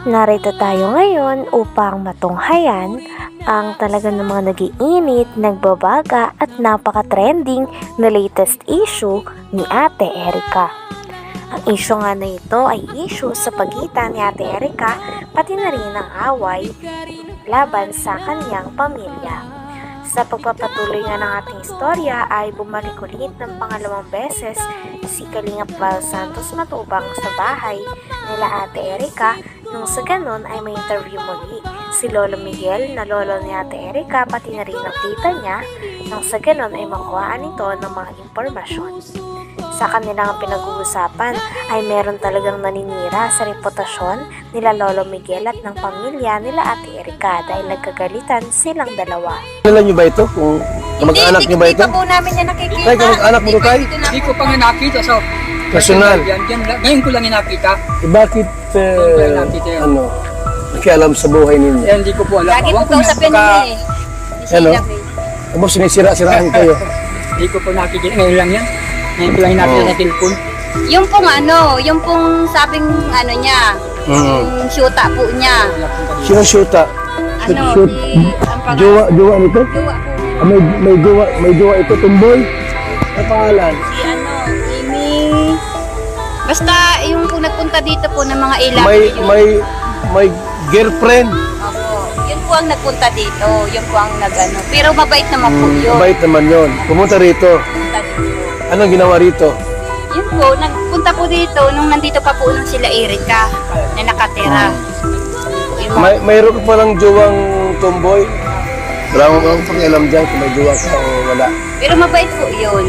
Narito tayo ngayon upang matunghayan ang talaga namang nag-iinit, nagbabaga at napaka-trending na latest issue ni Ate Erica. Ang issue nga na ito ay issue sa pagitan ni Ate Erica pati na rin ang away laban sa kanyang pamilya. Sa pagpapatuloy nga ng ating istorya ay bumalik ulit ng pangalawang beses si Kalingap Val Santos Matubang sa bahay nila Ate Erica. Nung sa ganon ay may interview muli si Lolo Miguel na lolo ni Ate Erica pati na rin ang tita niya. Nang sa ganon ay makuhaan ito ng mga impormasyon. Sa kanilang pinag-uusapan ay meron talagang naninira sa reputasyon nila Lolo Miguel at ng pamilya nila Ate Erica dahil nagkagalitan silang dalawa. Kilala niyo ba ito? Kung kamag-anak niyo ba ito? Hindi pa po namin yan nakikita. Tay, kamag-anak mo tayo? Hindi ko pa nga nakita. So, Personal. Ngayon ko lang yung nakita. Bakit, nakialam sa buhay ninyo? Hindi ko po alam. Lagi po Ewan ko kausapin na, niya eh. Si Ano? Sheila May. Tapos sinisira-siraan kayo. Hindi ko po nakikita. Ngayon lang yan. Ngayon ko lang yung nakita sa telepon. Yung pong sabing ano niya, yung syuta po niya. Sino shoota? Ano, Shoot. ang pangalan. Jowa nito? Jowa po. Ah, may jowa ito, tumboy? Ano pangalan? Si ano, Mimi. Basta yung po nagpunta dito po ng mga ilang. May girlfriend. Opo. Yun po ang nagpunta dito. Yun po ang nagano. Pero mabait naman po yun. Mabait naman yun. Pumunta rito. Punta dito. Anong ginawa rito? Yun po, nagpunta po dito nung nandito pa po nung sila Erica na nakatira. Yung mga- Mayroon ka palang jowang tomboy? Wala mo bang pakialam dyan kung may jowa ka o wala? Pero mabait po yun.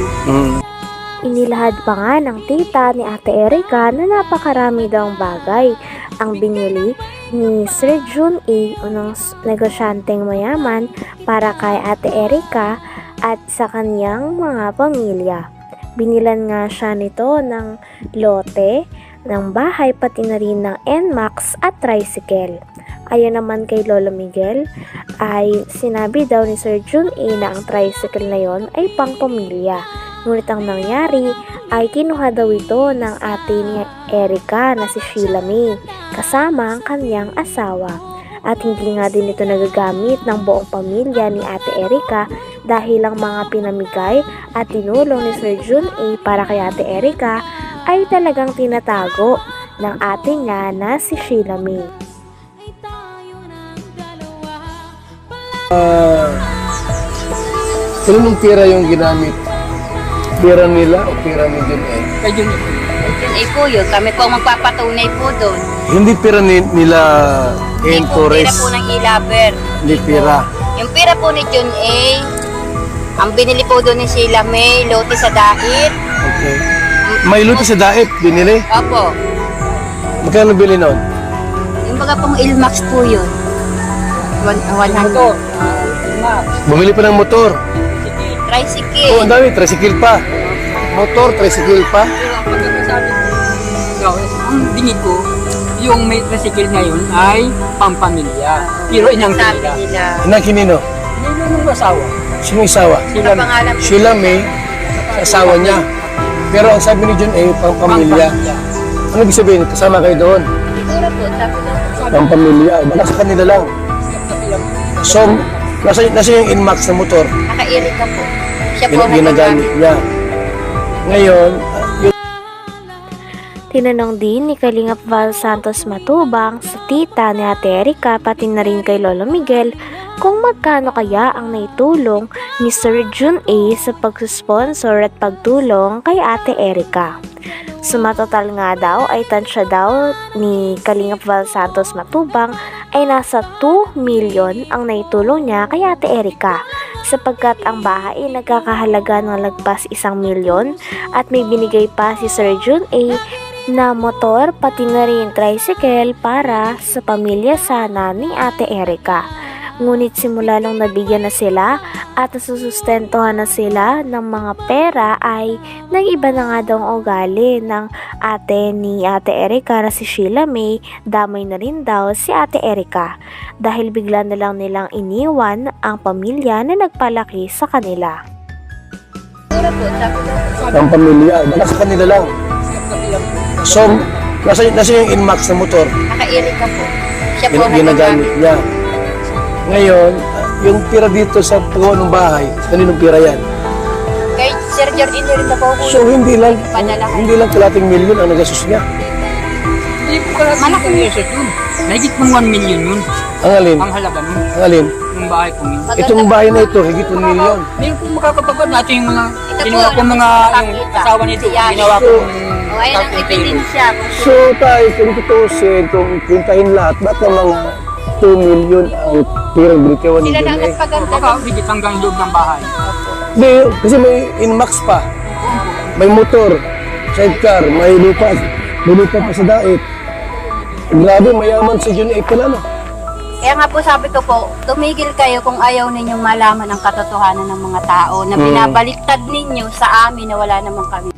Inilahad pa nga ng tita ni Ate Erica na napakarami daw ang bagay ang binili ni Sir Jun A. Unang negosyanteng mayaman para kay Ate Erica at sa kanyang mga pamilya. Binilan nga siya nito ng lote, ng bahay pati na rin ng NMAX at tricycle. Ayon naman kay Lolo Miguel ay sinabi daw ni Sir Jun A na ang tricycle na yon ay pang pamilya. Ngunit ang nangyari ay kinuha daw ito ng ate ni Erica na si Sheila May kasama ang kanyang asawa. At hindi nga din ito nagagamit ng buong pamilya ni Ate Erica dahil ang mga pinamigay at tinulong ni Sir Jun A para kay Ate Erica ay talagang tinatago ng ate niya na si Sheila May. Sino mong tira yung ginamit? Tira nila o tira ni Jun A? Kaya yun. Yun ay po yun. Kami po ang magpapatunay po doon. Hindi tira nila Hindi Ian po pira Torres. po ng Ilaber. Hindi tira. Yung pira po ni John A, ang binili po doon ni Sheila May, lote sa dait. Okay. May luto sa daip, binili. Opo. Magkano bili nun? Yung baga pong Ilmax po yun. 100. Ito. Max. Bumili pa ng motor. Tricycle. Oh, ang dami, tricycle pa. Motor, tricycle pa. Pero ang pagkakasabi ko, ang dinig ko, yung may tricycle ngayon ay pampamilya. Pero inang Sabi nila. nila. Inang kinino? Ngayon yung asawa. Sino yung asawa? Sila Ang pangalan po. Sheila May, asawa niya. Pero ang sabi ni Jun A, pang pamilya. Ano ibig sabihin? Kasama kayo doon? Siguro po, sabi daw po. Pang pamilya. Baka sa kanila lang. So, nasa yung Inmax na motor. Naka-Erica po. Siya po ang Ginagamit niya. Ngayon, Tinanong din ni Kalingap Val Santos Matubang sa tita ni Ate Erica pati na rin kay Lolo Miguel kung magkano kaya ang naitulong ni Sir Jun A sa pagsusponsor at pagtulong kay Ate Erica. Sumatotal nga daw ay tansya daw ni Kalingap Val Santos Matubang ay nasa 2 million ang naitulong niya kay Ate Erica sapagkat ang bahay ay nagkakahalaga ng lagpas 1 milyon at may binigay pa si Sir Jun A na motor pati na rin tricycle para sa pamilya sana ni Ate Erica. Ngunit simula nung nabigyan na sila at nasusustentuhan na sila ng mga pera ay nag-iba na nga daw ang ugali ng ate ni Ate Erica na si Sheila May, damay na rin daw si Ate Erica dahil bigla na lang nilang iniwan ang pamilya na nagpalaki sa kanila. Siguro po, sabi daw po. pang pamilya. Baka sa kanila lang. So, Nasa yung Inmax na motor, Naka-Erika po. Siya po ginagamit niya. Ngayon, yung pira dito sa paggawa ng bahay, kaninong pira yan? Kay Sir George Erika po. So hindi lang kalating milyon ang nagastos niya. Hindi po pala Malaki. pesos yun. Mahigit pang 1 million yun. Ang alin? Ang halaga nun. Ang alin? Yung bahay ko yun. Itong bahay na ito, higit 1 milyon. Meron po makakapagod natin yung mga Ito po, ginawa ko mga yung nakikita. asawa nito. Yan. Ginawa ko O, ayun ang ebidensya. So tayo, kung tutusin, kung pintahin lahat, ba't ang mga 2 milyon ang pirang binitiwan ni Sila na John A? nagpaganda. baka higit hanggang loob ng bahay. Hindi, kasi may Inmax pa. May motor, sidecar, may lupa pa sa dait. Grabe, mayaman si John A pala, no? Kaya nga po sabi ko po, tumigil kayo kung ayaw ninyong malaman ang katotohanan ng mga tao na binabaliktad ninyo sa amin na wala naman kami.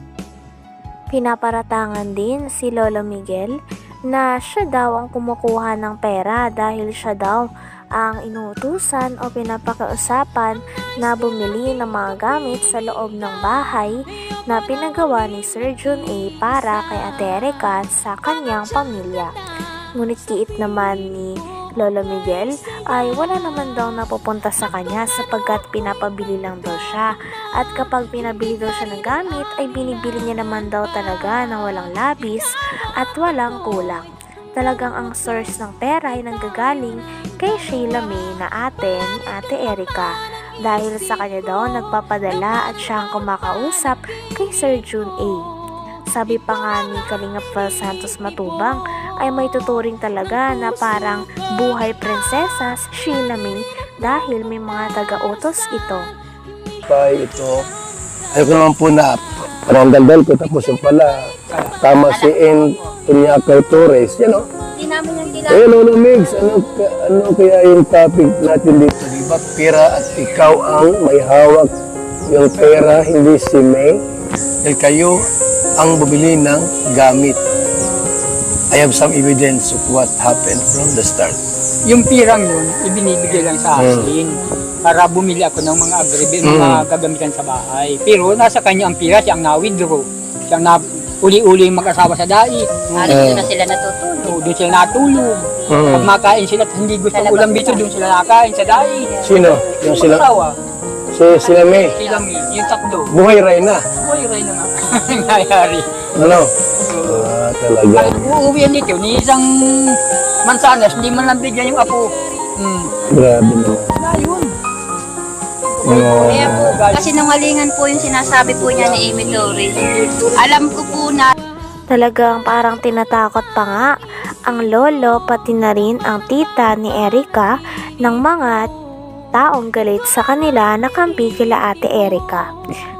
Pinaparatangan din si Lolo Miguel na siya daw ang kumukuha ng pera dahil siya daw ang inuutusan o pinapakausapan na bumili ng mga gamit sa loob ng bahay na pinagawa ni Sir John A para kay Ate Erika sa kanyang pamilya. Ngunit kiit naman ni Lolo Miguel ay wala naman daw napupunta sa kanya sapagkat pinapabili lang daw siya, at kapag pinabili daw siya ng gamit ay binibili niya naman daw talaga ng walang labis at walang kulang. Talagang ang source ng pera ay nanggagaling kay Sheila May na ate ni Ate Erika, dahil sa kanya daw nagpapadala at siya ang kumakausap kay Sir John A. Sabi pa nga ni Kalingap Val Santos Matubang ay may tuturing talaga na parang buhay prinsesa si Sheila May dahil may mga taga-utos ito. Kaya ito, ayoko naman po na parang daldal ko, tapos yung pala, tama si N. Tunyacao Torres, yan o. Hindi namin yung Eh, Lolo Migs, ano kaya yung topic natin dito? Diba, pera at ikaw ang may hawak yung pera, hindi si May. Dahil kayo ang bumili ng gamit. I have some evidence of what happened from the start. Yung pirang yun, ibinibigay lang sa akin para bumili ako ng mga mga gagamitan sa bahay. Pero nasa kanya ang pira, siya ang na-withdraw. Siya ang uli-uli mag-asawa sa dait. Dito na sila natutulog. So, doon sila natulog. Pag makain sila at hindi gusto ng ulam dito, doon sila nakain sa dait. Sino? Yung sila? Asawa. Sila May. Silang yung tatlo. Buhay ray na. Uy, ray na nga. Nangyayari. Ano? Talaga. Kahit uuwihan dito, ni isang mansanas, hindi man lang bigyan yung apo. Grabe naman. Ayun. Kaya po, kasi nungalingan po yung sinasabi po niya ni Amy Torres. Alam ko po na Talagang parang tinatakot pa nga ang lolo pati na rin ang tita ni Erika ng mga taong galit sa kanila na kampi kila Ate Erika.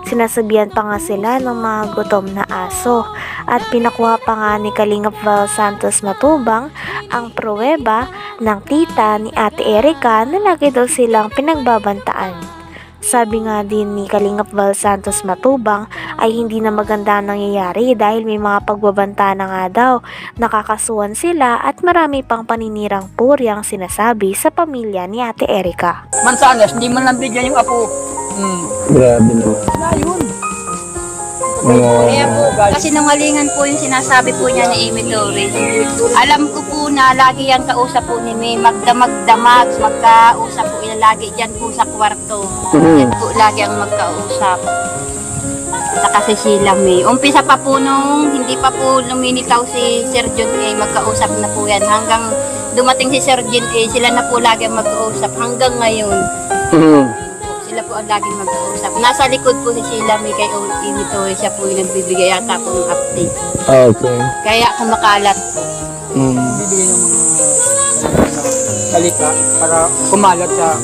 Sinasabihan pa nga sila ng mga gutom na aso, at pinakuha pa nga ni Kalingap Val Santos Matubang ang pruweba ng tita ni Ate Erika na lagi daw silang pinagbabantaan. Sabi nga din ni Kalingap Val Santos Matubang ay hindi na maganda ang nangyayari dahil may mga pagbabanta na nga daw, nakakasuhan sila at marami pang paninirang puri ang sinasabi sa pamilya ni Ate Erika. Mansanas, hindi man lang bigyan yung apo. Grabe naman. Ayun. kaya po, kasi nungalingan po yung sinasabi po niya ni Amy Torres. Alam ko po na lagi yan kausap po ni May, magdamag-damag, magkausap po yan lagi dyan po sa kwarto. Yan po lagi ang magkausap. Saka si Sheila May. Umpisa pa po nung hindi pa po lumilitaw si Sir John A, magkausap na po yan. Hanggang dumating si Sir John A, sila na po lagi ang magkausap hanggang ngayon. Sila po ang laging mag-uusap. Nasa likod po si Sheila May kay Amy Torres, siya po yung nagbibigay yata po ng update. Okay. Kaya kumakalat. Bibigyan ng mga salita para kumalat sa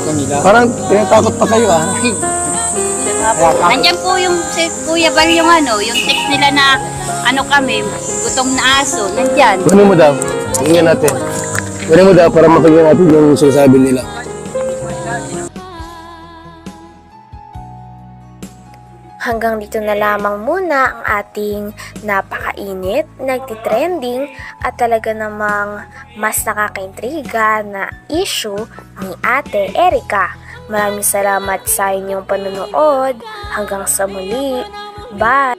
kanila. Parang tinatakot pa kayo, ah. Nandiyan po yung si Kuya Bal yung yung text nila na kami, gutom na aso, nandyan. Kunin mo daw. Tingnan natin. Kunin mo daw para mapagyan natin yung sinasabi nila. Hanggang dito na lamang muna ang ating napakainit, nagtitrending at talaga namang mas nakakaintriga na issue ni Ate Erika. Maraming salamat sa inyong panonood. Hanggang sa muli. Bye!